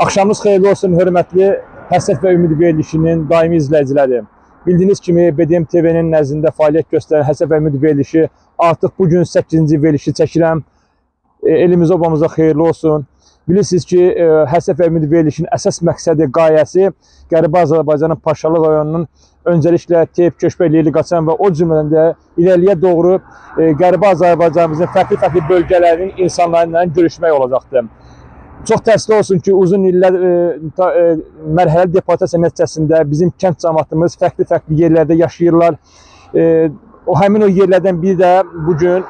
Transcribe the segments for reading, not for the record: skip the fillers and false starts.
Axşamınız xeyirli olsun, hörmətli Həsrət və Ümid verilişinin daimi izləyiciləri. Bildiyiniz kimi BDM TV-nin nəzdində fəaliyyət göstərən Həsrət və Ümid verilişi artıq bugün 8-ci verilişi çəkirəm. Elimizə, obamıza xeyirli olsun. Bilirsiniz ki, Həsrət və Ümid verilişinin əsas məqsədi, qayəsi Qərbi Azərbaycanın Paşalı rayonunun öncəliklə Teyp, Köşbək, Leyli, Qaçan və o cümlədən də irəliyə doğru Qərbi Azərbaycanımızın fərqli bölgələrinin insanları ilə görüşmək olacaqdır. Çox təəssüf olsun ki, uzun illər mərhələli deportasiya nəticəsində bizim kənd cəmiyyətimiz fərqli yerlərdə yaşayırlar. Həmin o yerlərdən biri də bugün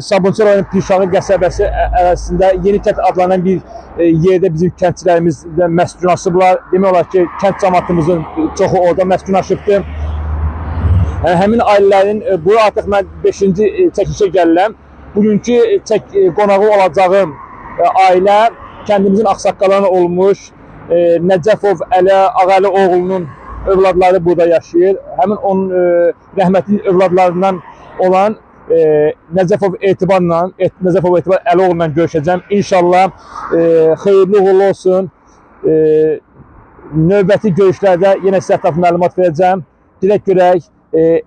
Sabunçu rayonun Pirşağı qəsəbəsi ərazisində Yeni Tət adlanan bir yerdə bizim kəndçilərimiz də məskunlaşıblar. Demək olar ki, kənd cəmiyyətimizin çoxu orada məskunlaşıbdır. Həmin ailələrin, bu artıq mən 5-ci çəkilişə gəlirəm. Bugünkü qonağı olacağım ailə kəndimizin ağsaqqalarına olmuş Nəcəfov Əli Ağalı oğlunun övladları burada yaşayır. Həmin onun rəhmətlinin övladlarından olan Nəcəfov Etibar Əli oğlundan görüşəcəm. İnşallah xeyirli uğurlu olsun. Növbəti görüşlərdə yenə sizə ətraflı məlumat verəcəm. Dirək görək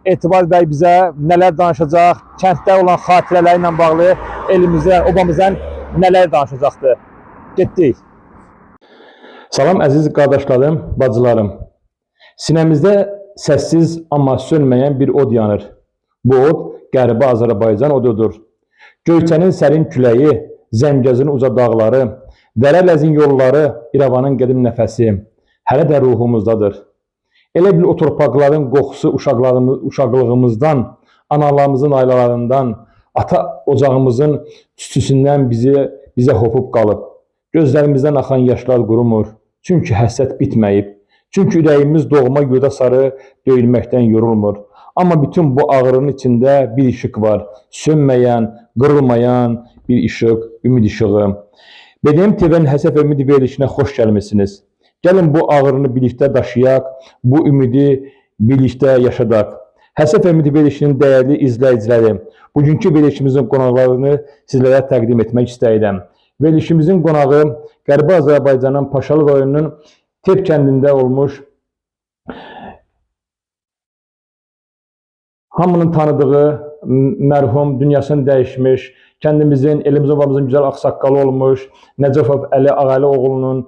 Etibar bəy bizə nələr danışacaq, kənddə olan xatirələri ilə bağlı elimizə, obamızdan nələr danışacaqdır. Getdik. Salam əziz qardaşlarım, bacılarım. Sinəmizdə səssiz amma sönməyən bir od yanır. Bu od Qərbi Azərbaycan odudur. Göyçənin sərin küləyi, Zəngəzin uca dağları, Dərələzin yolları, İrəvanın qədim nəfəsi hələ də ruhumuzdadır. Elə bil o torpaqların qoxusu uşaqlığımızdan, analarımızın aylalarından, ata ocağımızın tüstüsündən bizə hopub qalıb. Gözlərimizdən axan yaşlar qurumur. Çünki həsrət bitməyib. Çünki ürəyimiz doğma yurda sarı döyülməkdən yorulmur. Amma bütün bu ağrının içində bir işıq var. Sönməyən, qırılmayan bir işıq, ümid işığı. BDM TV-nin Həsrət və Ümid verilişinə xoş gəlmişsiniz. Gəlin bu ağrını birlikdə daşıyaq, bu ümidi birlikdə yaşadaq. Həsrət və Ümid verilişinin dəyərli izləyiciləri, bugünkü verilişimizin qonaqlarını sizlərə təqdim etmək istəyirəm. Verilişimizin qonağı Qərbi Azərbaycanın Paşalı rayonunun Tep kəndində olmuş, hamının tanıdığı mərhum, dünyasını dəyişmiş, kəndimizin, elimizin, obamızın gözəl ağsaqqalı olmuş Nəcəfov Əli Ağalı oğlunun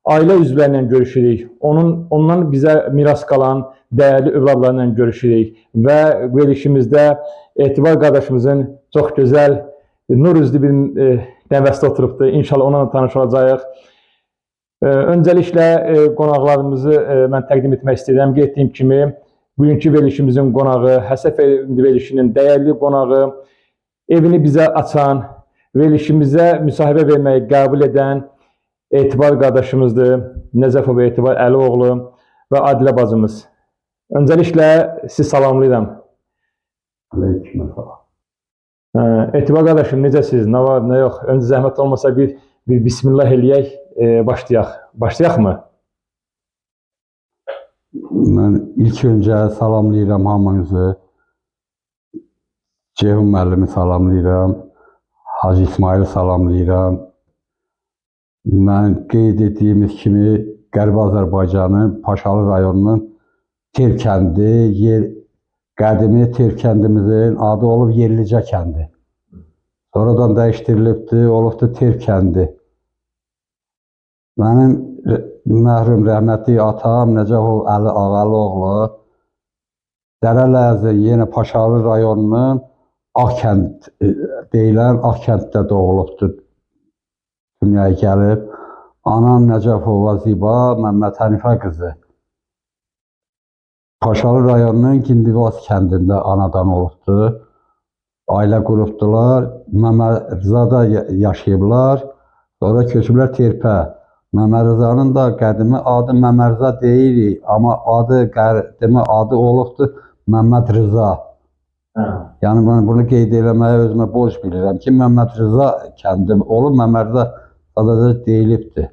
ailə üzvlərlə görüşürük. Ondan bizə miras qalan dəyərli övladlarla görüşürük. Və verilişimizdə Etibar qardaşımızın çox gözəl, nur üzlü bir nəvəsi oturubdur. İnşallah onunla tanış olacağıq. Öncəliklə qonaqlarımızı mən təqdim etmək istəyirəm. Qeyd etdiyim kimi, bugünkü verilişimizin qonağı, Həsrət verilişinin dəyərli qonağı, evini bizə açan, verilişimizə müsahibə verməyi qəbul edən Etibar qardaşımızdır, Nəcəfov Etibar Əlioğlu və Adilə bacımız. Öncəliklə sizi salamlayıram. Etibar qardaşım, necəsiniz? Nə var, nə yox? Öncə zəhmət olmasa bir bismillah eləyək, başlayaq. Başlayaq mı? Mən ilk öncə salamlayıram hamınızı. Ceyhun müəllimi salamlayıram. Hacı İsmail salamlayıram. Mən qeyd etdiyimiz kimi Qərbi Azərbaycanın Paşalı rayonunun Tel kəndi, qədimi Tel kəndimizin adı olub Yerlicə kəndi. Sonradan dəyişdirilibdir, olubdur Tel kəndi. Mənim mərhum rəhmətli atam Nəcəfov Əli Ağalıoğlu Dərələyəzin yenə Paşalı rayonunun Ağkənd deyilən Ağkənddə doğulubdur. Dünyaya gəlib. Anam Nəcəfova Ziba Məmməd Hənifə qızı. Paşalı rayonunun Gindivaz kəndində anadan olubdur. Ailə qurubdular. Məmmədrızada yaşayıblar. Sonra köçüblər Terpə. Məmmədrızanın da qədimi adı Məmmədrıza deyirik. Amma qədimi adı olubdur Məmməd Rıza. Yəni mən bunu qeyd eləməyə özümə borc bilirəm ki, Məmməd Rıza kəndi olub, Məmməd Rıza sadəcə deyilibdir.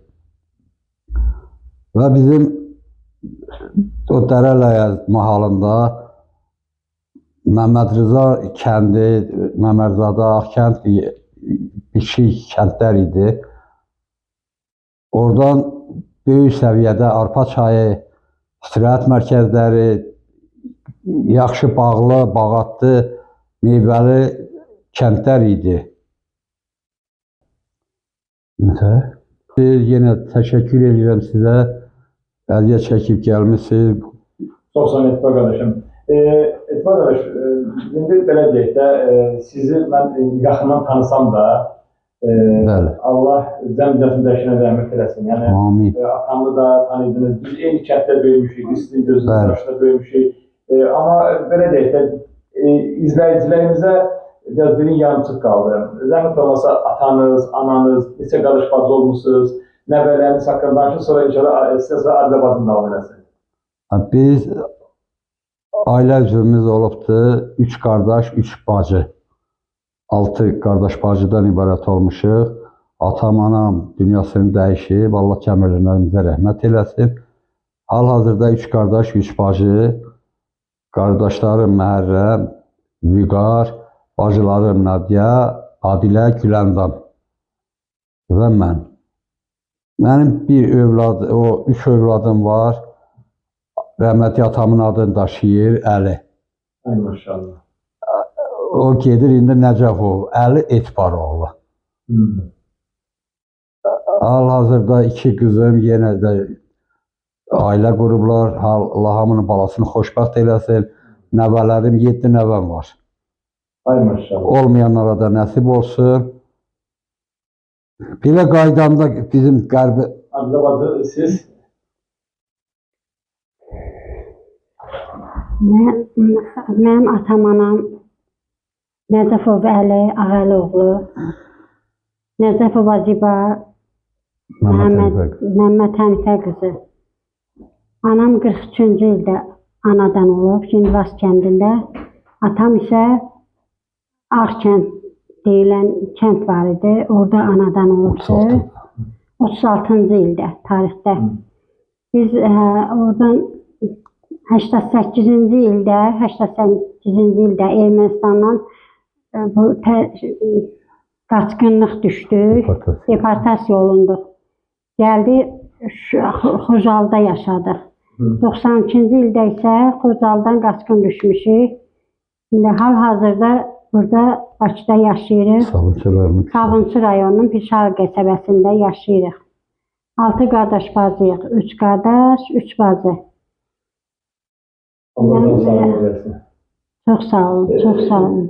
Və bizim o Dərələyəz mahalında Məmməd Rıza kəndi, Məmməd Rızada, Ağkənd biçik kəndlər idi. Oradan böyük səviyyədə arpa çayı, istirahət mərkəzləri, yaxşı bağlı, bağatlı, meyvəli kəndlər idi. Yenə təşəkkür edirəm sizə. Əziyyət çəkib gəlmişsiniz. Çox sağ olun Etibar qardaşım. Etibar qardaş, indi belə deyək də, sizi mən yaxından tanısam da, Allah cəmiyyətin dəyişinə rəhmət eləsin. Yəni, atamı da tanıdınız, biz eyni kənddə böyümüşük, biz sizin gözünüzün başında böyümüşük. Amma belə deyək də, izləyicilərimizə biraz dilin yarımçıq qaldı. Zəhmət olmasa atanız, ananız, neçə qardaş bacı olmuşsunuz, nəvələriniz haqqında danışın, sonra inşallah sizə sonra Azərbaycan davam eləsin. Biz ailə üzvümüz olubdur, 3 qardaş, 3 bacı. 6 qardaş bacıdan ibarət olmuşuq. Atam, anam dünyasını dəyişib, Allah kəmirlərimizə rəhmət eləsin. Hal-hazırda 3 qardaş, 3 bacı, qardaşlarım Məhərrəm, Vüqar, bacılarım Nadiya, Adilə, Güləndam və mən. Mənim 3 övladım var. Rəhmətli atamın adını daşıyır, Əli. Ay maşallah. O gedir indi Nəcəfov, Əli Etibaroğlu. Hal-hazırda 2 qızım yenə də ailə qurublar. Allah hamının balasını xoşbəxt eləsin. Nəvələrim 7 nəvəm var. Ay maşallah. Olmayanlara da nəsib olsun. Belə qaydanda bizim qərbi... Adlı bacı siz? Mənim atam, anam Nəcəfov Əli Ağalıoğlu, Nəcəfov Ziba Məmməd Hənifə qızı. Anam 43-cü ildə anadan olub, Gindivaz kəndində. Atam isə Ağkənd deyilən kənd var idi, orada anadan olubdur. 36-cı ildə, tarixdə. Biz oradan 88-ci ildə Ermənistandan bu qaçqınlıq düşdük, deportasiya olunduq. Gəldi, Xocalda yaşadıq. 92-ci ildə isə Xocaldan qaçqın düşmüşük. İndi hal-hazırda burada Bakıda yaşayırıq. Sabunçu rayonunun Pirşal qəsəbəsində yaşayırıq. 6 qardaş bacıyıq, 3 qardaş, 3 bacı. Allah'tan sağ olun versin. Çox sağ olun, çox sağ olun.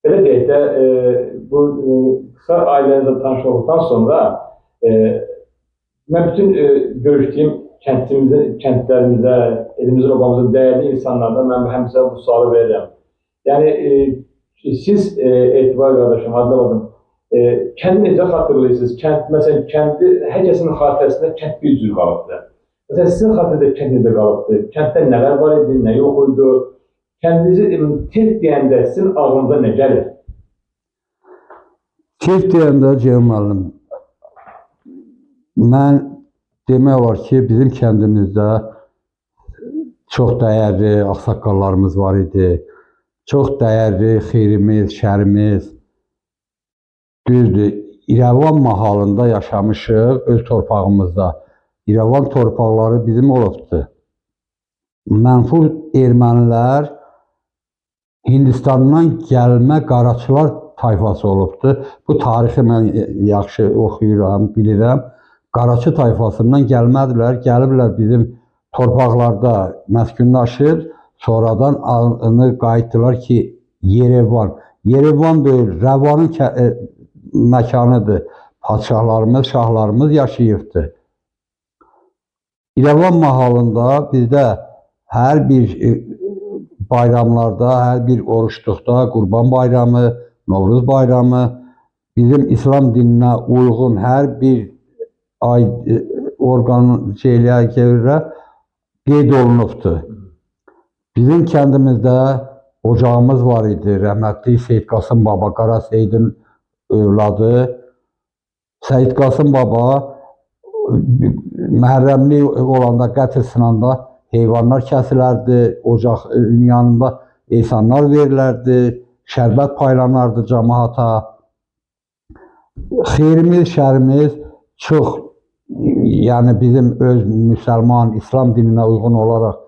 Belə deyək də, bu qısa ailənizlə tanış olduqdan sonra mən bütün görüşdüyüm kəndlərimizə, elimizin obamızın dəyərli insanlardan mən həmişə bu sualı verirəm. Yəni, siz Etibar qardaşım, adlamadım, kəndi necə xatırlayırsınız? Məsələn, kəndi, hər kəsin xatirəsində kənd bir cür qalıbdır. Məsələn, sizin xatirədə kənd necə qalıbdır? Kənddə nələr var idi, nə yox idi? Kəndinizi Tel deyəndə sizin ağlınıza nə gəlir? Tel deyəndə Ceyhun müəllim, mən demək olar ki, bizim kəndimizdə çox dəyərli ağsaqqallarımız var idi. Çox dəyərli xeyrimiz, şərimiz. Düzdür, İrəvan mahalında yaşamışıq öz torpağımızda. İrəvan torpaqları bizim olubdur. Mənfur ermənilər Hindistandan gəlmə qaraçılar tayfası olubdur. Bu tarixi mən yaxşı oxuyuram, bilirəm. Qaraçı tayfasından gəlmədilər, gəliblər bizim torpaqlarda məskunlaşır, sonradan qayıtdılar ki, Yerevan. Yerevan deyil, Rəvanın məkanıdır. Padşahlarımız, şahlarımız yaşayıbdır. İrəvan mahalında bizdə hər bir bayramlarda, hər bir oruçluqda, Qurban bayramı, Novruz bayramı, bizim İslam dininə uyğun hər bir ay şeylərə görə qeyd olunubdur. Bizim kəndimizdə ocağımız var idi, rəhmətli Seyid Qasım Baba, Qara Seyidin övladı. Seyid Qasım Baba məhərrəmli olanda, qətl sınanda heyvanlar kəsilərdi, ocağın yanında insanlar verilərdi, şərbət paylanardı cəmaata. Xeyrimiz, şərimiz çox, yəni bizim öz müsəlman, İslam dininə uyğun olaraq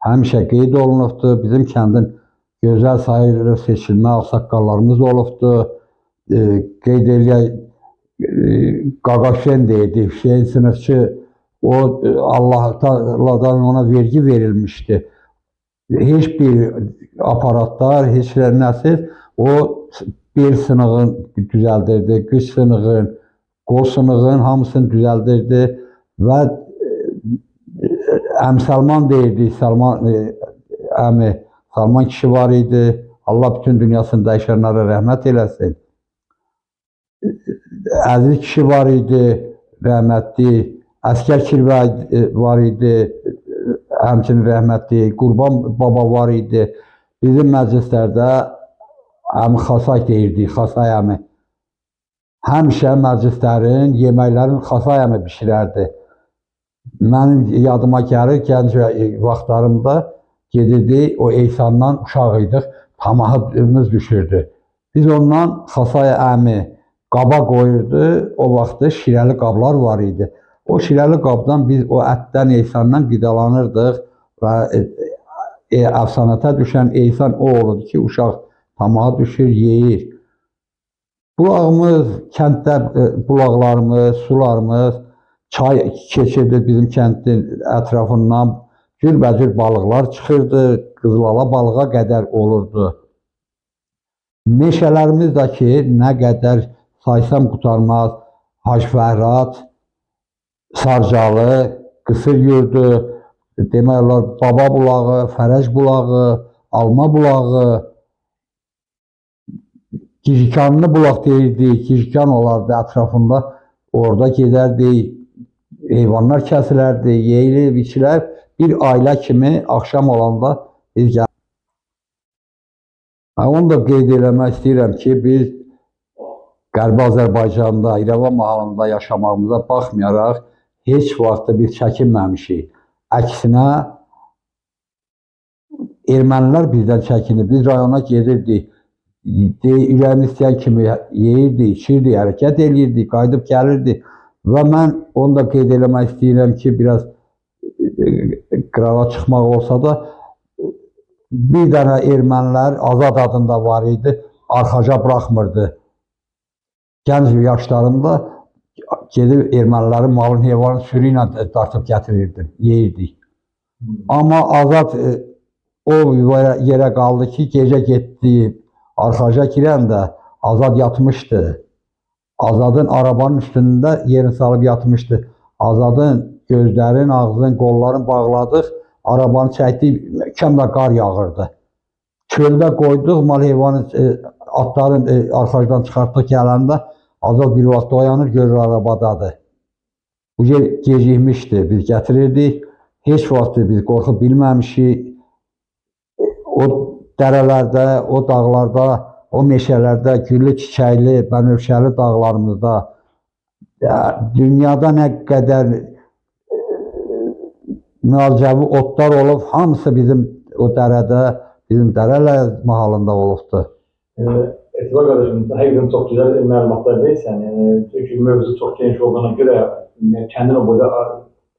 həmişə qeyd olunubdur. Bizim kəndin gözəl sayılır, seçilmə ağsaqqallarımız olubdur. Qeyd eləyək, Qaqa Hüseyn deyildi, Hüseyn sınıfçı, o Allah'tan ona vergi verilmişti. Heç bir aparatlar, heç nəsiz, o bel sınığın düzəldirdi, qıç sınığın, qol sınığın hamısını düzəldirdi və Əmsəlman deyildi, Salman əmi, Salman kişi var idi. Allah bütün dünyasını dəyişənlərə rəhmət eləsin. Əziz kişi var idi, rəhmətli. Əskər Kirvə var idi, həmçinin rəhmətli. Qurban Baba var idi. Bizim məclislərdə əmi Xasay deyirdi, Xasay əmi. Həmişə məclislərin, yeməklərin Xasay əmi bişirərdi. Mənim yadıma gəlir, gənc vaxtlarımda gedirdi, o Eysandan uşaq idik, tamahımız düşürdü. Biz ondan Xasay əmi qaba qoyurdu, o vaxtı şirəli qablar var idi. O şirəli qabdan biz o ətdən, Eysandan qidalanırdıq və əfsanata düşən Eysan o olurdu ki, uşaq tamaha düşür, yeyir. Bulağımız, kənddə bulaqlarımız, sularımız, çay keçirdi bizim kəndin ətrafından, cürbəcür balıqlar çıxırdı, qızlala balığa qədər olurdu. Meşələrimiz də ki, nə qədər saysam qutarmaz, Hacı Fəhrat, Sarcalı, Qısır yurdu, demək olar Baba bulağı, Fərəc bulağı, Alma bulağı, Gicikanlı bulaq deyirdik, Gicikan olardı ətrafında, orada gedərdik, heyvanlar kəsilərdi, yeyilir, biçilər, bir ailə kimi axşam olanda biz gəlir. Onu da qeyd eləmək istəyirəm ki, biz Qərbi Azərbaycanda, İrəvan mahalında yaşamağımıza baxmayaraq, heç vaxtda biz çəkinməmişik. Əksinə, ermənilər bizdən çəkinir. Biz rayona gedirdik, ürəyimiz istəyən kimi yeyirdik, içirdik, hərəkət edirdik, qayıdıb gəlirdik. Və mən onu da qeyd eləmək istəyirəm ki, biraz qırava çıxmaq olsa da, bir dənə ermənilər Azad adında var idi, arxaca buraxmırdı. Gənc yaşlarımda gedib ermənilərin malın, heyvanın sürü ilə dartıb gətirirdim, yeyirdik. Amma Azad o yerə qaldı ki, gecə getdi, arxaca girəndə Azad yatmışdı. Azadın arabanın üstündə yerini salıb yatmışdı. Azadın gözlərin, ağzın, qolların bağladıq, arabanı çəkdik, mükəmməl qar yağırdı. Çöldə qoyduq, mal heyvanı, atların arxacdan çıxartdıq gələndə, Azad bir vaxt oyanır, görür arabadadır. Bu gecikmişdi, biz gətirirdik. Heç vaxt biz qorxub bilməmişik. O dərələrdə, o dağlarda, o meşələrdə, güllü, çiçəkli, bənövşəli dağlarımızda dünyada nə qədər müalicəvi otlar olub, hamısı bizim o dərədə, bizim Dərələ mahalında olubdur. Etibar qardaşım, həqiqətən çox gözəl məlumatlar verirsən. Çünki mövzu çox geniş olduğuna görə kəndin o burada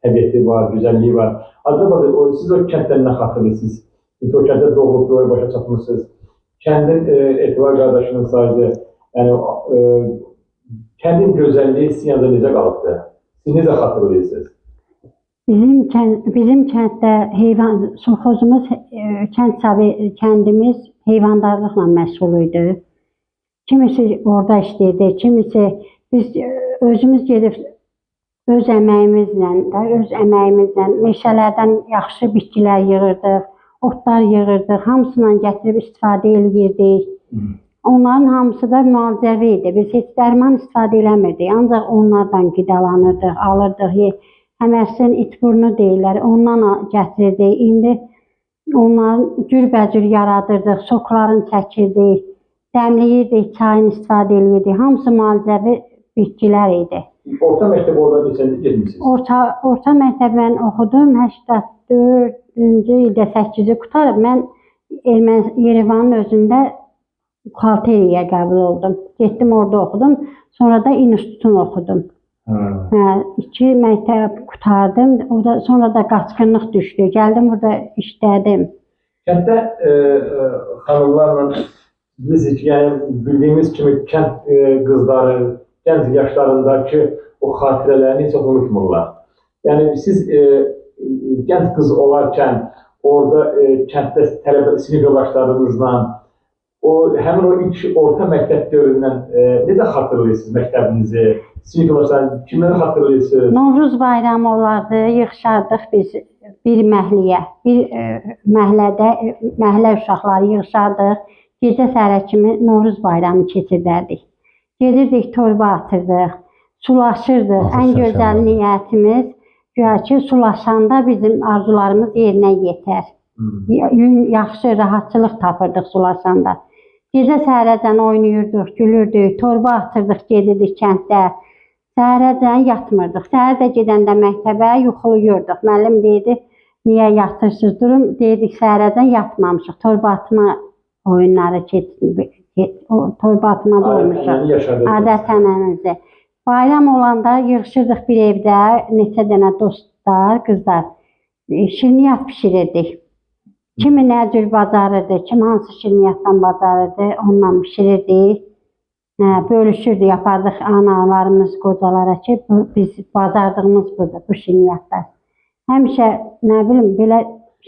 təbiəti var, gözəlliyi var. Acaba siz o kənddən nə xatırlayırsınız? Siz o kəndə doğulub, böyle başa çatmışsınız. Kəndin Etibar qardaşının sayısı, yəni kəndin gözəlliyi sizin yanında necə qalıbdır? Siz necə xatırlayırsınız? Bizim kənddə sovxozumuz, kəndimiz heyvandarlıqla məşğul idi. Kimisi orada işləyirdi, kimisi biz özümüz gedib öz əməyimizlə meşələrdən yaxşı bitkilər yığırdıq, otlar yığırdıq, hamısından gətirib istifadə edirdik. Onların hamısı da müalicəvi idi. Biz heç dərman istifadə eləmirdik, ancaq onlardan qidalanırdıq, alırdıq. Həməsin itburnu deyirlər, ondan gətirirdik. İndi onların cürbəcür yaradırdıq, soklarını çəkirdik, dəmləyirdik, çayını istifadə edirdik. Hamısı müalicəvi bitkilər idi. Orta məktəb orada neçəndə getmişsiniz? Orta məktəb mən oxudum, 84-cü ildə 8-ci qutarıb. Mən Yerevanın özündə buxalteriyə qəbul oldum. Getdim orada oxudum, sonra da institutunu oxudum. 2 məktəb qutardım, sonra da qaçqınlıq düşdü. Gəldim burada işlədim. Kənddə xanımlarla bilirsiniz ki, yəni bildiyimiz kimi kənd qızları gənc yaşlarındakı o xatirələrini heç unutmurlar. Yəni siz gənc qız olarkən orada kənddə tələbə sinif yoldaşlarınızla həmin o ilk orta məktəb dövründən necə xatırlayırsınız məktəbinizi? Sinif yoldaşlarınızı kimləri xatırlayırsınız? Novruz bayramı olardı, yığışardıq biz bir məhəlləyə. Bir məhəllə uşaqları yığışardıq. Gecə səhərə kimi Novruz bayramı keçirdərdik. Gedirdik, torba atırdıq, sulaşırdıq. Ən gözəl niyyətimiz güya ki, sulaşanda bizim arzularımız yerinə yetər. Yaxşı, rahatçılıq tapırdıq sulaşanda. Gecə səhərəcən oynayırdıq, gülürdük, torba atırdıq, gedirdik kənddə. Səhərəcən yatmırdıq. Səhər də gedəndə məktəbə yuxulayırdıq. Müəllim deyirdi, niyə yatırsınız? Durum deyirdik, səhərəcən yatmamışıq. Torba atma oyunları torba atmada olmuşuq. Adət-ənənəmizi. Bayram olanda yığışırdıq bir evdə, neçə dənə dostlar, qızlar. Şirniyyat pişirirdik. Kimi nə cür bacarırdı, kim hansı şirniyyatdan bacarırdı, onunla pişirirdik. Bölüşürdü, yapardıq analarımız, qocalara ki, biz bacardığımız budur, bu şirniyyatlar. Həmişə, nə bilim, belə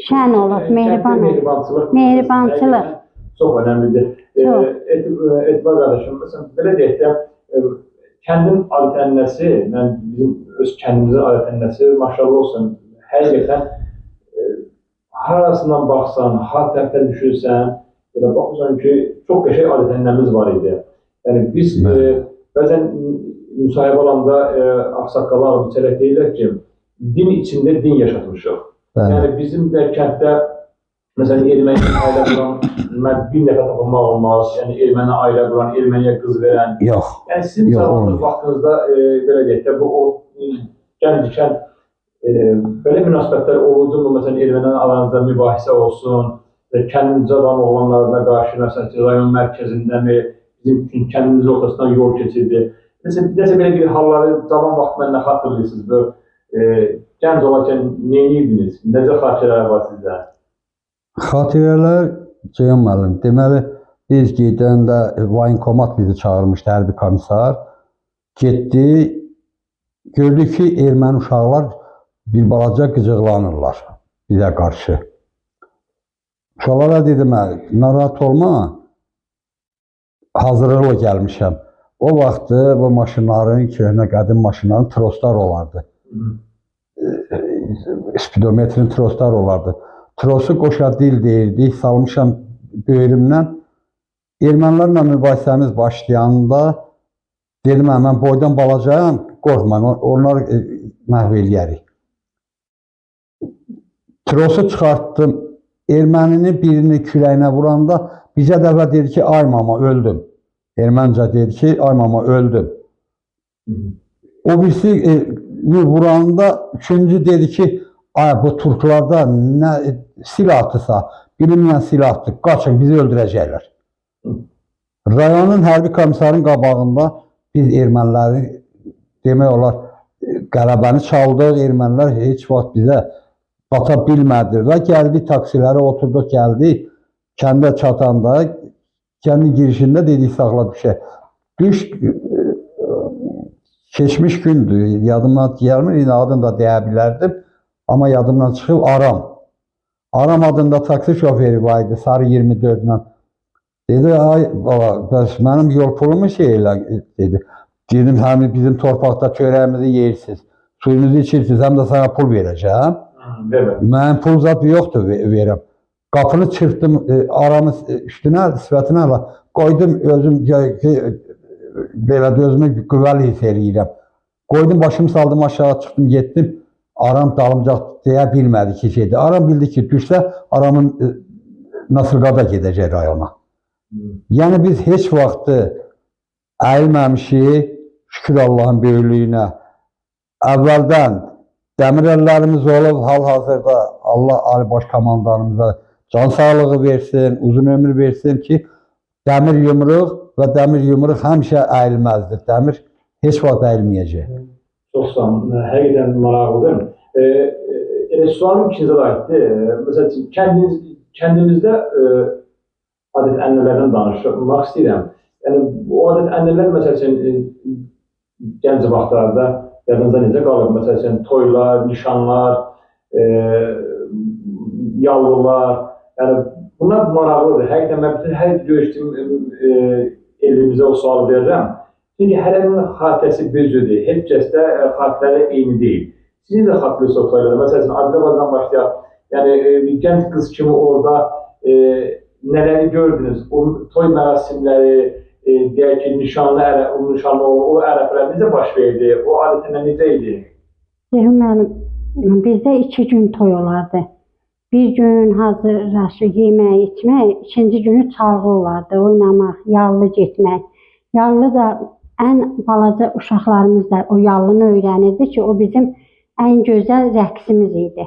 şən olub, mehribançılıq. Çox önəmlidir. Etibar qardaşım, məsələn, belə deyək də, kəndin adət-ənənəsi, bizim öz kəndimizin adət-ənənəsi, maşallah olsun, həqiqətən harasından baxsan, har tərəfdən düşürsən, baxırsan ki, çox qəşəng adət-ənənəmiz var idi. Yəni, biz bəzən müsahibə alanda ağsaqqallar, biçələr deyirlər ki, din içində din yaşatmışıq. Yəni, bizim də kənddə, məsələn, erməni ailə quran, bir nəfə tapılmaq olmaz, yəni erməni ailə quran, erməniyə qız verən. Yox. Yəni, sizin zamanınız vaxtınızda, belə deyək də, bu gənc ikən belə münasibətlər olurdu mu? Məsələn, erməninin aranızda mübahisə olsun, kəndin cavan oğlanlarına qarşı, məsələn, rayon mərkəzində bizim kəndimizin ortasından yol keçirdi. Nəsə belə bir halları zaman vaxtında nə xatırlayırsınız? Gənc olarkən nə edirdiniz? Necə xatirələr var sizdə? Xatirələr, Ceyhan müəllim, deməli, biz gedəndə voyinkomat bizi çağırmışdı, hərbi komissar. Getdi, gördük ki, erməni uşaqlar bir balaca qıcıqlanırlar bizə qarşı. Uşaqlara dedim, narahat olma, hazırlıqla gəlmişəm. O vaxtı bu maşınların, köhnə qədim maşınların troslar olardı. Spidometrin troslar olardı. Trosu qoşa dil deyirdik, salmışam böyrümdən. Ermənilərlə mübahisəmiz başlayanda dedim, mən boydan balacayam, qorxmayın, onları məhv eləyərik. Trosu çıxartdım, ermənini birini kürəyinə vuranda bizə dəfə dedi ki, ay mama, öldüm. Erməncə dedi ki, ay mama, öldüm. O birisi vuranda üçüncü dedi ki, ay bu Türklarda nə silahdısa, bilinməyən silahdır, qaçın, bizi öldürəcəklər. Rayonun hərbi komissarın qabağında biz erməniləri demək olar qələbəni çaldıq, ermənilər heç vaxt bizə bata bilmədi və gəldi taksilərə oturduq, gəldik, kəndə çatanda, kəndin girişində dedik saxla düşək. Düş keçmiş gündür, yadımdan gəlmir, indi adını da deyə bilərdim, amma yadımdan çıxıb Aram. Aram adında taksi şoförü var idi, sarı 24-lə. Dedi, ay baba, bəs mənim yol pulumu şey elə, dedi. Dedim, həmin bizim torpaqda çörəyimizi yeyirsiniz, suyunuzu içirsiniz, həm də sana pul verəcəm. Mənim pul zat yoxdur verəm. Qapını çırpdım, aramı üstünə, sifətinə qoydum, özüm belə də özümü qüvvəli hiss eləyirəm. Qoydum, başımı saldım, aşağı çıxdım, getdim. Aram dalımcaq deyə bilmədi ki, şeydir. Aram bildi ki, düşsə, Aramın Nasırqada gedəcək rayona. Yəni biz heç vaxtı əyilməmişik, şükür Allahın böyüklüyünə. Əvvəldən dəmir əllərimiz olub, hal-hazırda Allah Ali Baş Komandanımıza can sağlığı versin, uzun ömür versin ki, dəmir yumruq və dəmir yumruq həmişə əyilməzdir. Dəmir heç vaxt əyilməyəcək. Çox sağ olun, həqiqətən maraqlıdır. Elə sualım ikinizə aiddir. Məsələn, kəndimizdə adət-ənənələrdən danışmaq istəyirəm. Yəni, bu adət-ənənələr, məsələn, gənc vaxtlarda yadınızda necə qalıb? Məsələn, toylar, nişanlar, yallılar, yəni, bunlar maraqlıdır. Həqiqətən, mən bütün hər görüşdüyüm elimizə o sualı verirəm. Çünki hərənin xatirəsi büzüdür, heç kəsdə xatirələri eyni deyil. Sizin də xatirəsi o toylarda, məsələn, Adilabazdan başlayaq, yəni gənc qız kimi orada nələri gördünüz? O toy mərasimləri, deyək ki, nişanlı o ərəflər necə baş verdi? O adətində necə idi? Deyim mənim, bizdə 2 gün toy olardı. Bir gün hazırlaşıb yemək, içmək, ikinci günü çalğı olardı, oynamaq, yallı getmək. Yallı da ən balaca uşaqlarımız da o yallını öyrənirdi ki, o bizim ən gözəl rəqsimiz idi.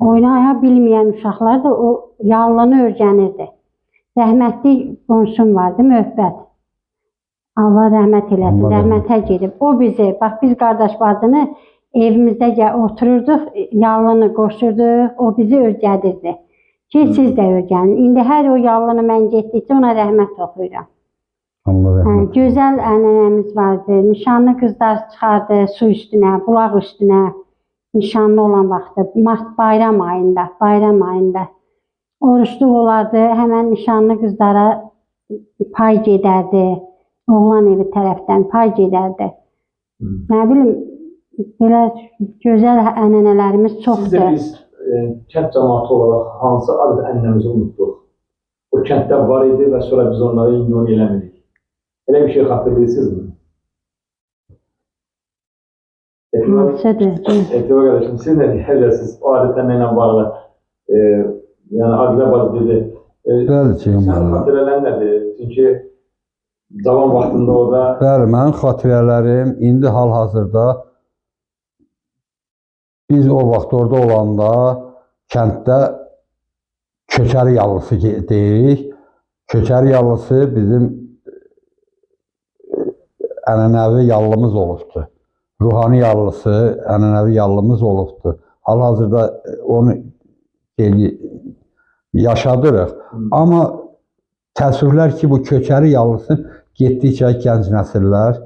Oynaya bilməyən uşaqlar da o yallını öyrənirdi. Rəhmətli qonşum vardı, Möhbət. Allah rəhmət eləsin, rəhmətə gedib. O bizi, bax biz qardaş bacını evimizdə otururduq, yallını qoşurduq, o bizi öyrədirdi. Ki, siz də öyrənin. İndi hər o yallını mən getdikcə ona rəhmət oxuyuram. Gözəl ənənəmiz vardı. Nişanlı qızlar çıxardı su üstünə, bulaq üstünə. Nişanlı olan vaxtı, bayram ayında. Oruçluq olardı, həmən nişanlı qızlara pay gedərdi. Oğlan evi tərəfdən pay gedərdi. Nə bilim, belə gözəl ənənələrimiz çoxdur. Sizdə biz kənd cəmaatı olaraq hansı adət-ənənəmizi unutduq? O kənddə var idi və sonra biz onları indi onu eləmirik. Elə bir şey xatırlayırsınızmı? Etibar qardaşım, siz nə deyərsiniz o adət-ənənə bağlı? Yəni, Adilə bacı dedi. Sənin xatirələrin nədir? Çünki cavan vaxtında orada... Bəli, mənim xatirələrim indi hal-hazırda biz o vaxt orada olanda kənddə köçəri yallısı deyirik. Köçəri yallısı bizim ənənəvi yallımız olubdur. Ruhani yallısı, ənənəvi yallımız olubdur. Hal-hazırda onu yaşadırıq. Amma təəssüflər ki, bu köçəri yallısı getdikcə gənc nəsillər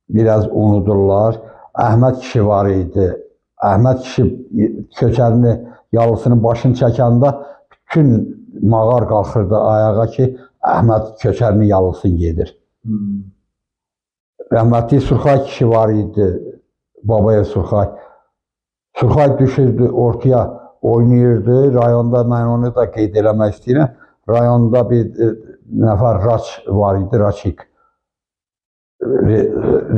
biraz unudurlar. Əhməd kişi var idi. Əhməd kişi köçərini, yallısının başını çəkəndə bütün mağar qalxırdı ayağa ki, Əhməd köçərini yallısını gedir. Rəhmətli Surxay kişi var idi, Babayev Surxay. Surxay düşürdü, ortaya oynayırdı. Rayonda, mən onu da qeyd eləmək istəyirəm. Rayonda bir nəfər Raç var idi, Raçik.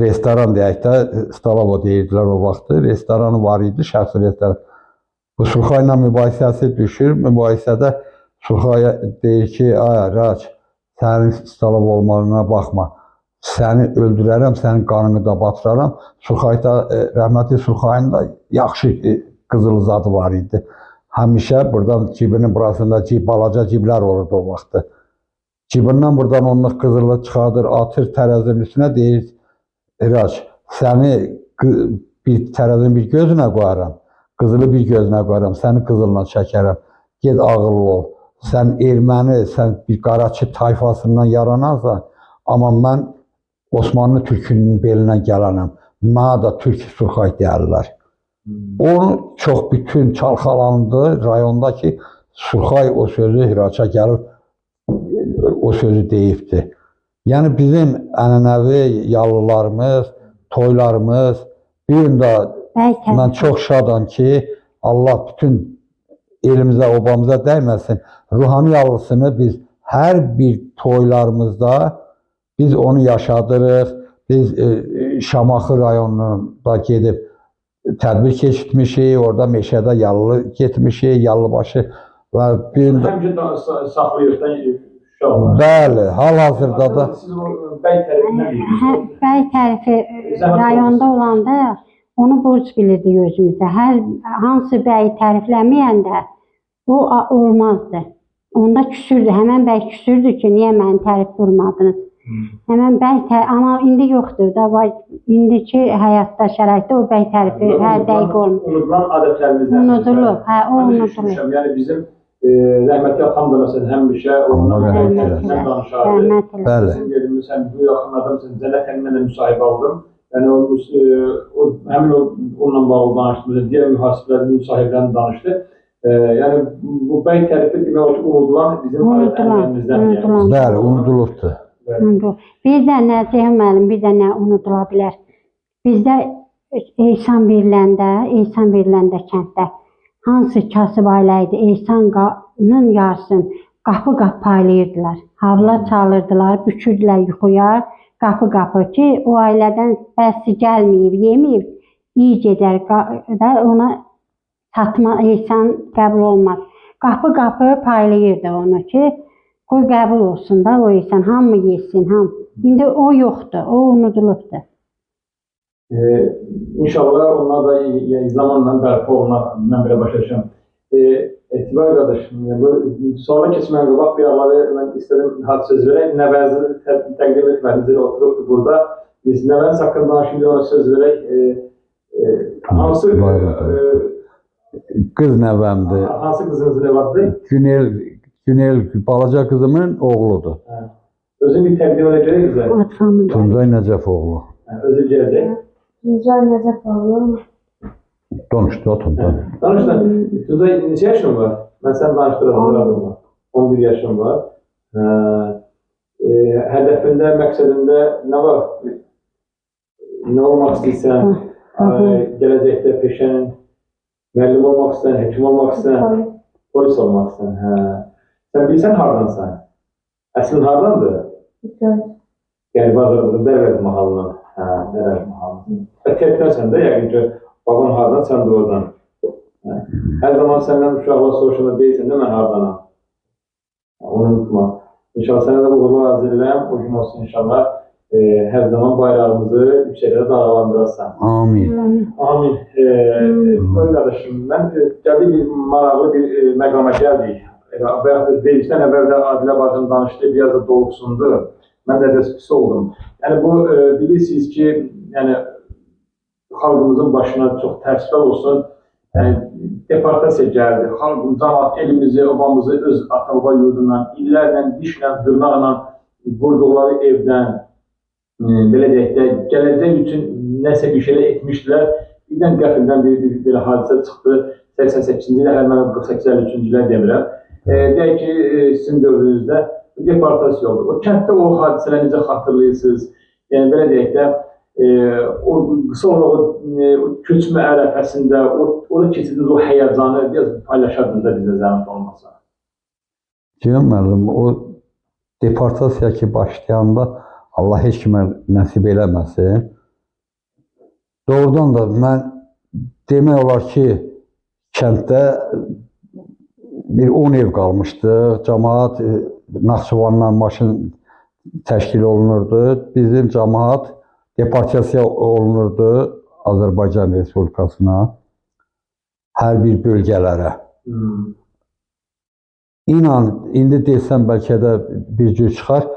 Restoran deyək də, Stalavo deyirdilər o vaxtı. Restoranı var idi, şəxsi restoran. Bu Surxayla mübahisəsi düşür. Mübahisədə Surxaya deyir ki, ay Raç, sənin Stalavo olmağına baxma. Səni öldürərəm, sənin qanını da batıraram. Surxay da, rəhmətli Surxayın da yaxşı qızıl var idi. Həmişə buradan cibinin burasında balaca ciblər olurdu o vaxtı. Cibindən buradan onluq qızılı çıxardır, atır tərəzinin üstünə, deyir, İraç, səni bir tərəzinin bir gözünə qoyaram, qızılı bir gözünə qoyaram, səni qızılla çəkərəm, ged ağıllı ol. Sən erməni, sən bir qaraçı tayfasından yaranarsan, amma mən Osmanlı türkünün belinə gələnəm, mənə da türk Surxay deyərlər. Onu çox bütün çalxalandı rayonda ki, Surxay o sözü İraça gəlib, o sözü deyibdi. Yəni bizim ənənəvi yallılarımız, toylarımız, bir gün də mən çox şadam ki, Allah bütün elimizə, obamıza dəyməsin. Ruhani yallısını biz hər bir toylarımızda biz onu yaşadırıq. Biz Şamaxı rayonunda gedib tədbir keçirtmişik, orada meşədə yallı getmişik, yallıbaşı və bir gün Həmişə saxlayırsan uşaqlar. Bəli, hal-hazırda da Siz o bəy tərəfindən deyirsiniz. Bəy tərifi rayonda olanda onu borc bilirdi gözümüzə. Hansı bəyi tərifləməyəndə bu olmazdı. Onda küsürdü, həmən bəy küsürdü ki, niyə məni tərif vurmadınız? Həmən bəy tərif, amma indi yoxdur da, indiki həyatda, şəraitdə o bəy tərifi hər dəqiq olmur. Unutulan adətlərimizdən. Unudulub, hə, o unudulub. Yəni bizim rəhmətli atam da məsələn həmişə ondan tərəfindən danışardı. bəli. Bizim yerimiz həm bu yaxınlardan məsələn Cənnət əlimlə də müsahibə aldım. Yəni həmin onunla bağlı danışdı, digər mühasibələrin müsahiblərini danışdı. Yəni bu bəy tərifi demək olar ki, unudulan bizim adətlərimizdən. Bəli, unudulubdur. Bir də nə Ceyhun müəllim, bir də nə unudula bilər. Bizdə Eysan veriləndə kənddə hansı kasıb ailə idi, Eysanın yarısını qapı-qapı paylayırdılar. Havla çalırdılar, bükürdülər yuxuya, qapı-qapı ki, o ailədən bəsi gəlməyib, yeməyib, iyi gedər da ona satma, Eysan qəbul olmaz. Qapı-qapı paylayırdı onu ki, qoy qəbul olsun da o Eysan, hamı yesin, hamı. İndi o yoxdur, o unudulubdur. İnşallah onlar da zamanla bərpa olunar, mən belə başa düşürəm. Etibar qardaş, sonra keçmən qabaq bir arada mən istədim söz verək. Nəvəzi təqdim etmədiniz, oturubdur burada. Biz Nəvəz haqqında danışıb ona söz verək. Hansı qız nəvəmdir. Hansı qızınızın evladıdır? Günel balaca qızımın oğludur. Özün bir təqdim elə görək bizə. Tuncay Nəcəf oğlu. Özü gələcək. Tuncay Nəcəf oğlu. Danışdı o Tuncay. Danışdan. Tuncay neçə yaşın var? Mən səni danışdıracağım. 11 yaşın var. Hədəfində, məqsədində nə var? Nə olmaq istəyirsən? Gələcəkdə peşənin müəllim olmaq istəyirsən, həkim olmaq istəyirsən, polis olmaq istəyirsən. Sən bilirsən hardansan? Əslin hardandır? Yəni bazarda Dərvəz mahalından. Dərvəz mahalından. Tərkdən də yəqin ki, baban hardan, sən də oradan. Hər zaman səndən uşaqlar soruşanda deyirsən də mən hardanam. Onu unutma. İnşallah sənə də uğurlu arz edirəm. O gün olsun inşallah. Hər zaman bayrağımızı yükseklərə dağlandırırsan. Amin. Amin. Qardaşım, mən gəldik bir maraqlı bir məqama gəldik. Verilişdən əvvəl də Adilə bacım danışdı, biraz da doğrusundu. Mən də pis oldum. Yəni bu bilirsiniz ki, yəni xalqımızın başına çox təəssüflər olsun. Deportasiya gəldi. Xalqımızın elimizi, obamızı öz ata-baba yurdundan illərlə, dişlə, dırnaqla vurduqları evdən, belə deyək də, gələcək üçün nəsə bir şeylər etmişdilər. Birdən qəfildən bir hadisə çıxdı. 88-ci ilə, mən 48-53-cü ilə demirəm. Deyək ki, sizin dövrünüzdə deportasiya oldu. O kənddə o hadisələri necə xatırlayırsınız? Yəni, belə deyək də, o qısa o köçmə ərəfəsində, orada keçirdiniz o həyəcanı biraz paylaşardınız da bizə zəhmət olmasa. Ceyhun müəllim, o deportasiya ki başlayanda Allah heç kimə nəsib eləməsin. Doğrudan da mən demək olar ki, kənddə bir 10 ev qalmışdı. Cəmaat Naxçıvandan maşın təşkil olunurdu. Bizim cəmaat deportasiya olunurdu Azərbaycan Respublikasına. hər bir bölgələrə. İnan, indi desəm bəlkə də bir cür çıxar.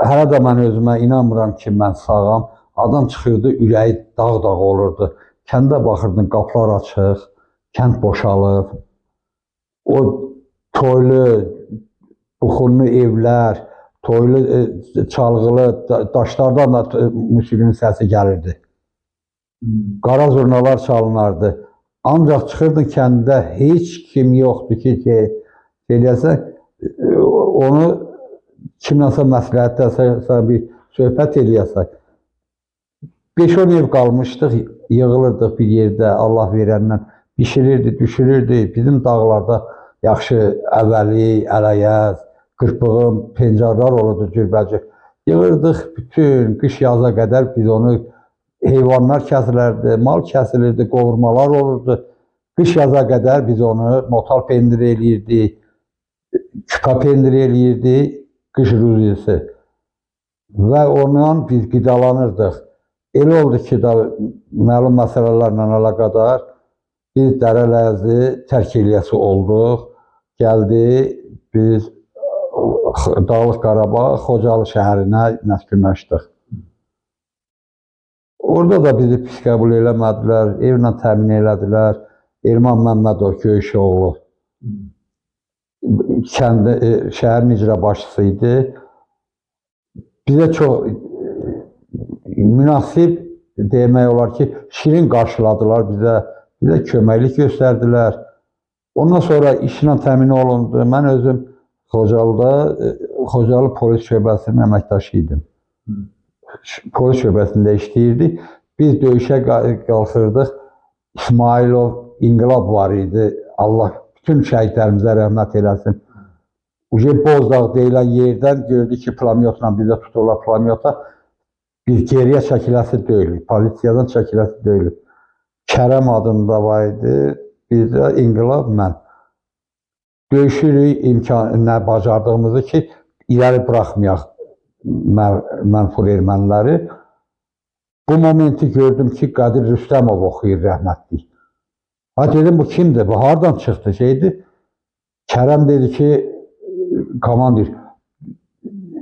Hələ də mən özümə inanmıram ki, mən sağam. Adam çıxırdı, ürəyi dağ-dağ olurdu. Kəndə baxırdın, qapılar açıq, kənd boşalıb. O toylu, buxurlu evlər, toylu, çalğılı, daşlardan da musiqinin səsi gəlirdi. Qara zurnalar çalınardı. Ancaq çıxırdın kəndə, heç kim yoxdur ki, eləyəsən, onu kimləsə məsləhətləsə, bir söhbət eləyəsən. 5-10 ev qalmışdıq, yığılırdıq bir yerdə, Allah verəndən, bişirirdi, düşürürdü. Bizim dağlarda yaxşı əvəli, ələyəz, qırpığım, pencarlar olurdu cürbəcür. Yığırdıq bütün qış yaza qədər biz onu, heyvanlar kəsilərdi, mal kəsilirdi, qovurmalar olurdu. Qış yaza qədər biz onu motal pendir eləyirdik, küpa pendir eləyirdik, qış ruzisi. Və ondan biz qidalanırdıq. Elə oldu ki, məlum məsələlərlə əlaqədar biz Dərələyəzi tərk eləyəsi olduq. Gəldi, biz Dağlıq Qarabağ, Xocalı şəhərinə məskunlaşdıq. Orada da bizi pis qəbul eləmədilər, evlə təmin elədilər. Elman Məmmədov Göyüşoğlu şəhərin icra başçısı idi. Bizə çox münasib demək olar ki, şirin qarşıladılar bizə köməklik göstərdilər. Ondan sonra işlə təmin olundu. Mən özüm Xocalı polis şöbəsinin əməkdaşı idim. Polis şöbəsində işləyirdik. Biz döyüşə qalxırdıq. İsmailov İnqilab var idi. Allah bütün şəhidlərimizə rəhmət eləsin. Bozdağ deyilən yerdən gördük ki, plamyotla bizə tuturlar plamyota. Biz geriyə çəkiləsi deyilik, polisiyadan çəkiləsi deyilik. Kərəm adında var idi, bizdə İnqilab mən. Döyüşürük nə bacardığımızı ki, iləri buraxmayaq mənfur erməniləri. Bu momenti gördüm ki, Qədir Rüstəmov oxuyur rəhmətlik. Dedim, bu kimdir, bu hardan çıxdı şeydir. Kərəm dedi ki, komandir,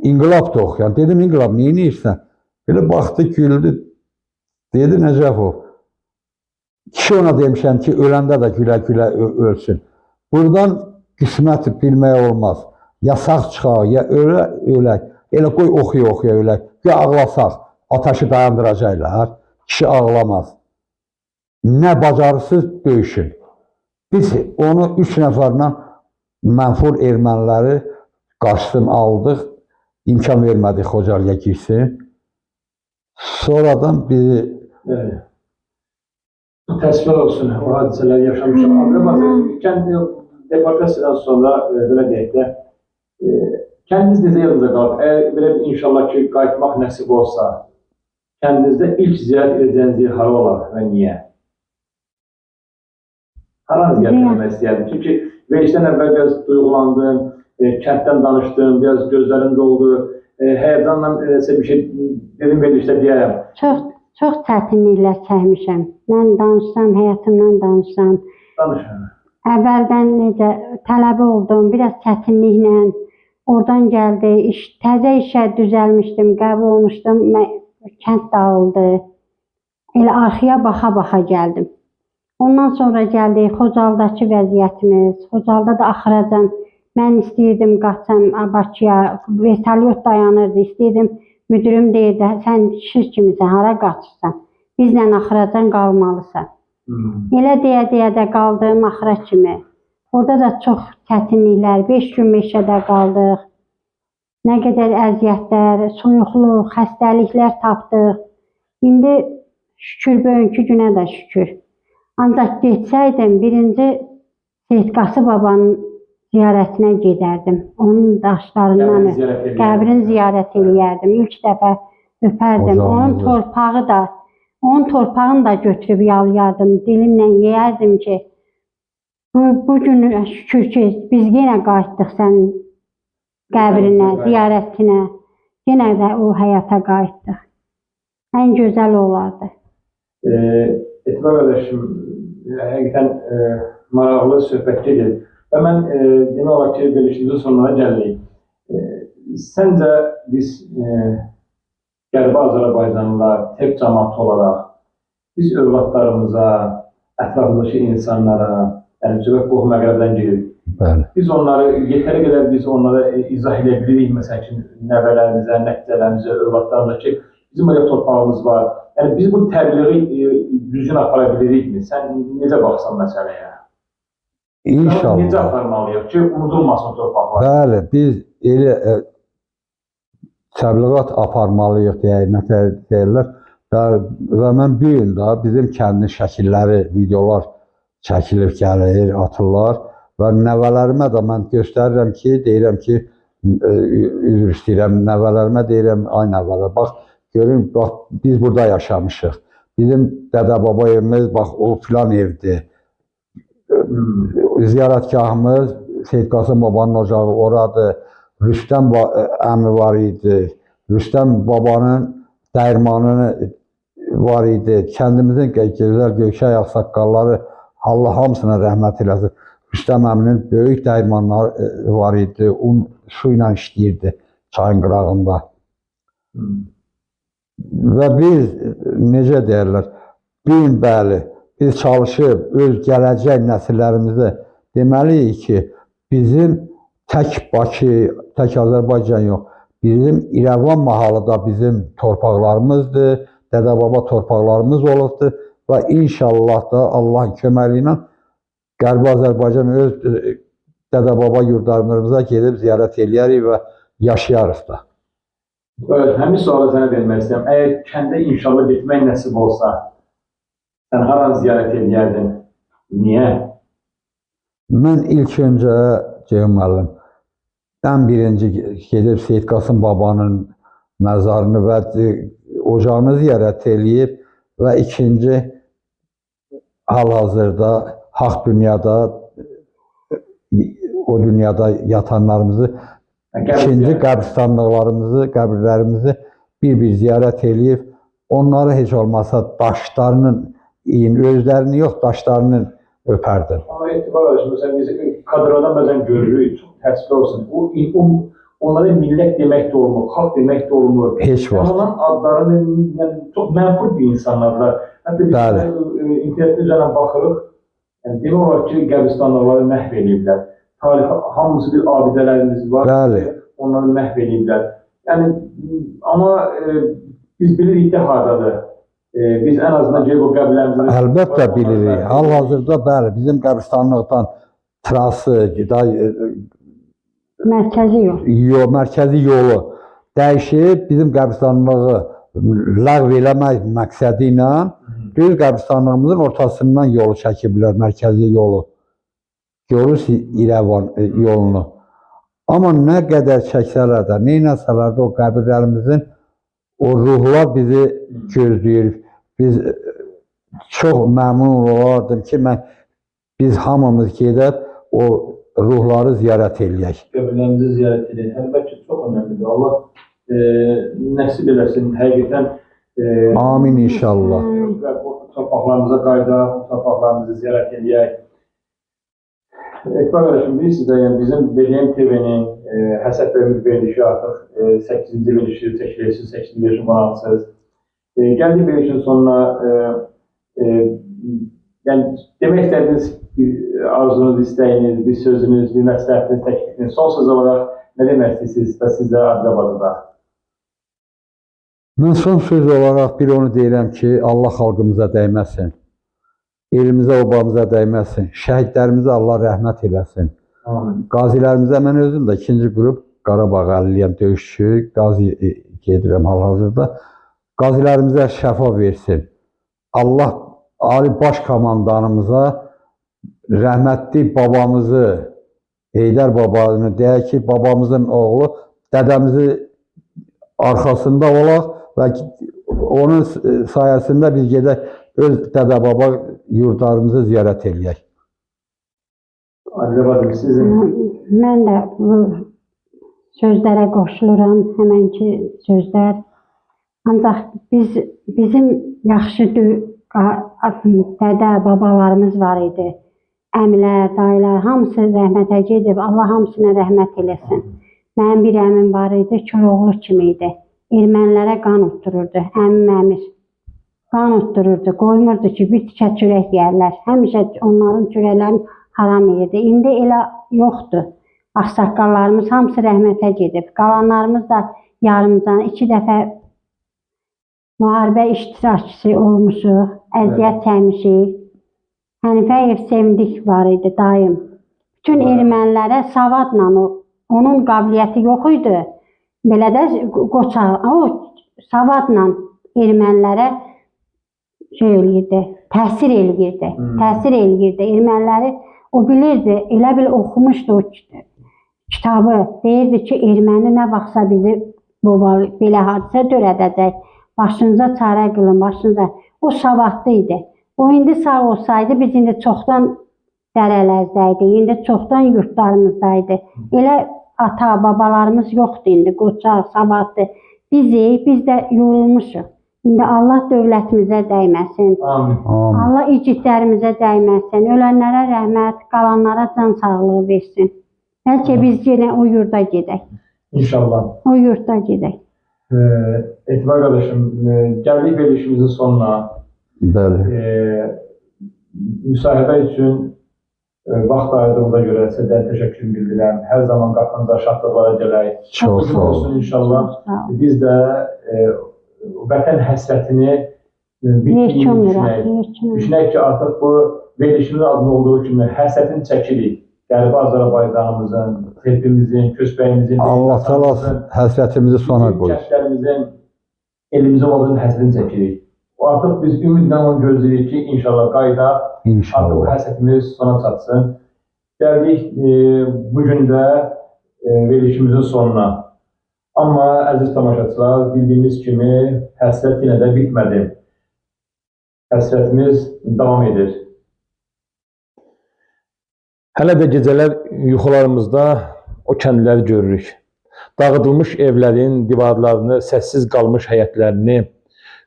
İnqilab da oxuyan. Dedim, İnqilab, neyinirsən? Belə baxdı, güldü. Dedi, Nəcəfov, kişi ona demişəm ki, öləndə də gülə-gülə ölsün. Buradan qismət bilmək olmaz. Ya sağ çıxaq, ya ölək. Elə qoy oxuya-oxuya ölək. Ya ağlasaq, ateşi dayandıracaqlar. Kişi ağlamaz. Nə bacarırsız döyüşün. Biz onu 3 nəfərlə mənfur erməniləri qarşısını aldıq. İmkan vermədik Xocalıya girsin. Sonradan bizi... Təsvir olsun o hadisələr yaşamışıq. Kəndi deportasiyadan sonra belə deyək də, kəndiniz necə yanınıza qalıb? Əgər belə inşallah ki, qayıtmaq nəsib olsa, kəndinizdə ilk ziyarət edəcəyiniz yer hara olar və niyə? Haranız gətirmək istəyərdim? Çünki verişdən əvvəl biraz duyğulandım, kənddən danışdım, biraz gözlərim doldu, həyəcanla bir şey dedim, verilişdə deyərəm. Çox çətinliklər çəkmişəm. Mən danışsam, həyatımdan danışsam. Danışın. Əvvəldən necə tələbə oldum, biraz çətinliklə. Oradan gəldi, təzə işə düzəlmişdim, qəbul olmuşdum, kənd dağıldı. Elə arxaya baxa-baxa gəldim. Ondan sonra gəldi Xocalıdakı vəziyyətimiz. Xocalıda da axıracan mən istəyirdim qaçsam Bakıya, vertolyot dayanırdı, istəyirdim. Müdürüm deyirdi, sən şir kimisən, hara qaçırsan? Bizlə axıracan qalmalısan. Elə deyə də qaldım axıra kimi. Orada da çox çətinliklər, 5 gün meşədə qaldıq. Nə qədər əziyyətlər, soyuqluq, xəstəliklər tapdıq. İndi şükür, bugünkü günə də şükür. Ancaq getsəydim, birinci Seyid Qası babanın ziyarətinə gedərdim. Onun daşlarından qəbrini ziyarət eləyərdim. İlk dəfə öpərdim. Onun torpağını da götürüb yalayardım. Dilimlə yeyərdim ki, bu gün şükür ki, biz yenə qayıtdıq sənin qəbrinə, ziyarətinə. Yenə də o həyata qayıtdıq. Ən gözəl olardı. Etibar qardaşım, həqiqətən maraqlı söhbət gedir. Və mən demək olar ki, verilişimizin sonuna gəlirik. Səncə biz Qərbi Azərbaycanlılar, tək cəmaət olaraq biz övladlarımıza, ətrafındakı insanlara, yəni söhbət qohum əqrəbdən gedir. Biz onları, yetəri qədər biz onlara izah edə bilirik, məsəl üçün nəvələrimizə, nəticələrimizə, övladlarımıza ki, bizim öyle torpağımız var. Yəni biz bu təbliği düzgün apara bilirikmi? Sən necə baxsan məsələyə? İnşallah. Necə aparmalıyıq ki, unudulmasın torpaqlar? Bəli, biz elə təbliğat aparmalıyıq deyirlər. Və mən bir gün də bizim kəndin şəkilləri, videolar çəkilir, gəlir, atırlar. Və nəvələrimə də mən göstərirəm ki, deyirəm ki, üzr istəyirəm, nəvələrimə deyirəm, ay nəvələr, bax, görün, bax, biz burada yaşamışıq. Bizim dədə-baba evimiz, bax, o filan evdir. Ziyarətgahımız, Seyid Qasım babanın ocağı oradır. Rüstəm əmi var idi. Rüstəm babanın dəyirmanı var idi. Kəndimizin gözəl Göyçay ağsaqqalları, Allah hamısına rəhmət eləsin. Rüstəm əminin böyük dəyirmanları var idi. Un su ilə işləyirdi çayın qırağında. Və biz, necə deyərlər, bir bəli, biz çalışıb öz gələcək nəsillərimizə deməliyik ki, bizim tək Bakı, tək Azərbaycan yox, bizim İrəvan mahalı da bizim torpaqlarımızdır, dədə-baba torpaqlarımız olubdur və inşallah da Allahın köməyi ilə Qərbi Azərbaycan öz dədə-baba yurdlarımıza gedib ziyarət eləyərik və yaşayarıq da. Həmin sualı sənə vermək istəyirəm. Əgər kəndə inşallah getmək nəsib olsa, sən haranı ziyarət eləyərdin? Niyə? Mən ilk öncə Ceyhun müəllim, ən birinci gedib Seyid Qasım babanın məzarını və ocağını ziyarət eləyib və ikinci hal-hazırda haq dünyada, o dünyada yatanlarımızı, ikinci qəbristanlıqlarımızı, qəbirlərimizi bir-bir ziyarət eləyib, onları heç olmasa daşlarının, özlərini yox, daşlarının öpərdim. Ama etibar mesela biz kadrodan bazen görürük, çok təəssüf olsun. Onlara millət demək də olmur, xalq demək də olmur. Heç vaxt. Onların adlarını yəni, çox mənfur bir insanlardır. Hətta biz internetdə üzərine baxırıq, yəni, demək olar ki, qəbristanlıqları məhv ediblər. Tarixi hamısı bir abidələrimiz var, onları məhv ediblər. Yəni, amma biz bilirik də haradadır. Biz ən azından ki, bu qəbirlərimizi... Əlbəttə bilirik. Hal-hazırda bəli, bizim qəbristanlıqdan trası, mərkəzi yolu dəyişib, bizim qəbristanlığı ləğv eləmək məqsədi ilə düz qəbristanlığımızın ortasından yolu çəkiblər, mərkəzi yolu. Görürsünüz İrəvan yolunu. Amma nə qədər çəksələr də, neynəsələr də o qəbirlərimizin o ruhlar bizi gözləyir. Biz çox məmnun olardım ki, biz hamımız gedib o ruhları ziyarət eləyək. Qəbirlərimizi ziyarət edək. Əlbəttə çox önəmlidir. Allah nəsib eləsin, həqiqətən. Amin inşallah. Torpaqlarımıza qayıdaq, torpaqlarımızı ziyarət eləyək. Ekber qardaşım, bilirsiniz də, yəni bizim BDM TV-nin Həsəd və Ümid verilişi artıq 8-ci verilişi çəkilirsiniz, 8-ci verilişi qonaqsınız. Gəldik verilişin sonuna, yəni demək istədiyiniz arzunuz, istəyiniz, bir sözünüz, bir məsləhətiniz, təklifiniz, son söz olaraq nə demək istəyirsiniz və sizdə Adilabadada? Mən son söz olaraq bir onu deyirəm ki, Allah xalqımıza dəyməsin. Elimizə, obamıza dəyməsin. Şəhidlərimizə Allah rəhmət eləsin. Qazilərimizə mən özüm də 2-ci qrup Qarabağ əliliyəm, döyüşçü, qazi gedirəm hal-hazırda. Qazilərimizə şəfa versin. Allah Ali Baş Komandanımıza rəhmətli babamızı, Heydər babanı deyək ki, babamızın oğlu, dədəmizi arxasında olaq və onun sayəsində biz gedək öz dədə-baba yurdlarımızı ziyarət eləyək. Adilabadım, sizin? Mən də bu sözlərə qoşuluram, həmənki sözlər. Ancaq bizim yaxşı dədə, babalarımız var idi. Əmilər, dayılar, hamısı rəhmətə gedib. Allah hamısına rəhmət eləsin. Mənim bir əmim var idi, Koroğlu kimi idi. Ermənilərə qan utdururdu, əmim Əmir. Qan utdururdu, qoymurdu ki, bir tikə çörək yeyərlər. Həmişə onların çörəklərini haram yedi. İndi elə yoxdur. Ağsaqqallarımız hamısı rəhmətə gedib. Qalanlarımız da yarımcan 2 dəfə müharibə iştirakçısı olmuşuq, əziyyət çəkmişik. Hənifəyev Sevindik var idi, dayım. Bütün ermənilərə savadla, onun qabiliyyəti yox idi. Belə də qoçaq, o savadla ermənilərə təsir eləyirdi. Təsir eləyirdi. Erməniləri o bilirdi, elə bil oxumuşdu o kitabı. Deyirdi ki, erməni nə vaxtsa bizi belə hadisə törədəcək. Başınıza çarə qılın, başınıza. O savadlı idi. O indi sağ olsaydı biz indi çoxdan dərələrdəydik, indi çoxdan yurtlarımızdaydı. Elə ata, babalarımız yoxdur indi, qoçaq, savadlı. Biz də yorulmuşuq. İndi Allah dövlətimizə dəyməsin. Amin. Allah igidlərimizə dəyməsin. Ölənlərə rəhmət, qalanlara can sağlığı versin. Bəlkə biz yenə o yurda gedək. İnşallah. O yurda gedək. Etibar qardaşım, gəldik verilişimizin sonuna. Bəli. Müsahibə üçün vaxt ayırdığınıza görə sizdən təşəkkür bildirəm. Hər zaman qapınıza şadlıqlara gələk. Çox sağ olun. İnşallah biz də vətən həsrətini bitdiyini düşünək ki, artıq bu verilişimizin adında olduğu kimi həsrətini çəkirik. Qərbi Azərbaycanımızın, terpimizin, kösbəyimizin, Allah təala həsrətimizi sona qoyur. Kəndlərimizin, elimizin olduğunu həsrətini çəkirik. Artıq biz ümidlə onu gözləyirik ki, inşallah qaydaq, artıq bu həsrətimiz sona çatsın. Gəldik bugün də verilişimizin sonuna. Amma əziz tamaşaçılar, bildiyimiz kimi həsrət yenə də bitmədi. Həsrətimiz davam edir. Hələ də gecələr yuxularımızda o kəndləri görürük. Dağıdılmış evlərin divarlarını, səssiz qalmış həyətlərini,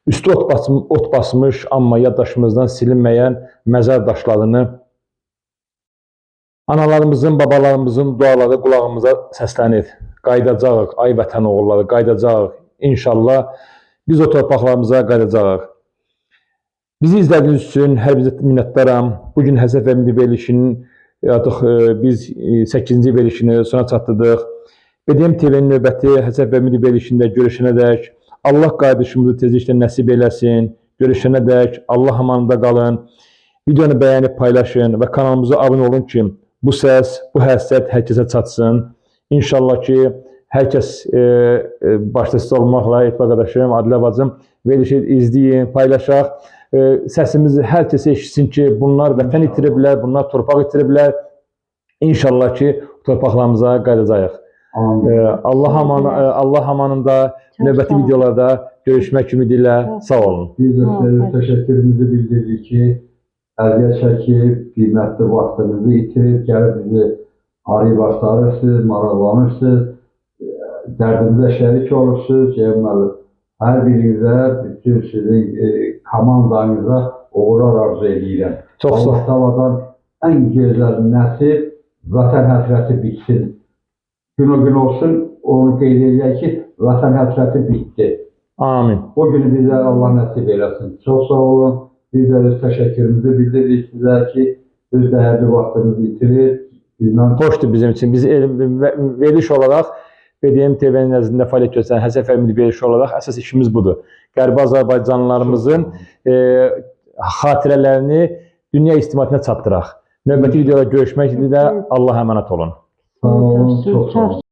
üstü ot basmış, amma yaddaşımızdan silinməyən məzar daşlarını, analarımızın, babalarımızın duaları qulağımıza səslənir. Qaydacağıq, ay vətən oğulları, qaydacağıq. İnşallah biz o torpaqlarımıza qaydacağıq. Bizi izlədiyiniz üçün hər bizə minnətdaram. Bugün Həsəf Əmidi verilişinin artıq biz 8-ci verilişini sona çatdırdıq. BDM TV-nin növbəti Həsəf Əmidi verilişində görüşənədək Allah qardaşımızı tezliklə nəsib eləsin. Görüşənədək Allah amanında qalın. Videonu bəyənib paylaşın və kanalımıza abunə olun ki, bu səs, bu həsrət hər kəsə çatsın. İnşallah ki, hər kəs başda sizə olmaqla, Etibar qardaşım, Adilə bacım, verilişi izləyin, paylaşaq. Səsimizi hər kəsə eşitsin ki, bunlar vətən itiriblər, bunlar torpaq itiriblər. İnşallah ki, torpaqlarımıza qaydacağıq. Allah amanında növbəti videolarda görüşmək ümidi ilə sağ olun. Biz də sizə təşəkkürümüzü bildiririk ki, əziyyət çəkib, qiymətli vaxtınızı itirib, gəlib bizi arayıb axtarırsınız, maraqlanırsınız, dərdinizə şərik olursunuz. Hər birinizə, bütün sizin komandanıza uğurlar arzu edirəm. Allah Taala'dan ən gözəl nəsib, vətən həsrəti bitsin. Gün o gün olsun, onu qeyd edək ki, vətən həsrəti bitdi. Amin. O günü bizə Allah nəsib eləsin. Çox sağ olun. Biz də öz təşəkkürümüzü bildiririk sizə ki, öz dəyərli vaxtınızı itirir. Xoşdur bizim üçün. Biz veriliş olaraq BDM TV-nin nəzdində fəaliyyət göstərən Həsəf Əmidi verilişi olaraq əsas işimiz budur. Qərbi Azərbaycanlılarımızın xatirələrini dünya ictimaiyyətinə çatdıraq. Növbəti videoda görüşmək üzrə Allah'a əmanət olun. Sağ olun, çox sağ olun.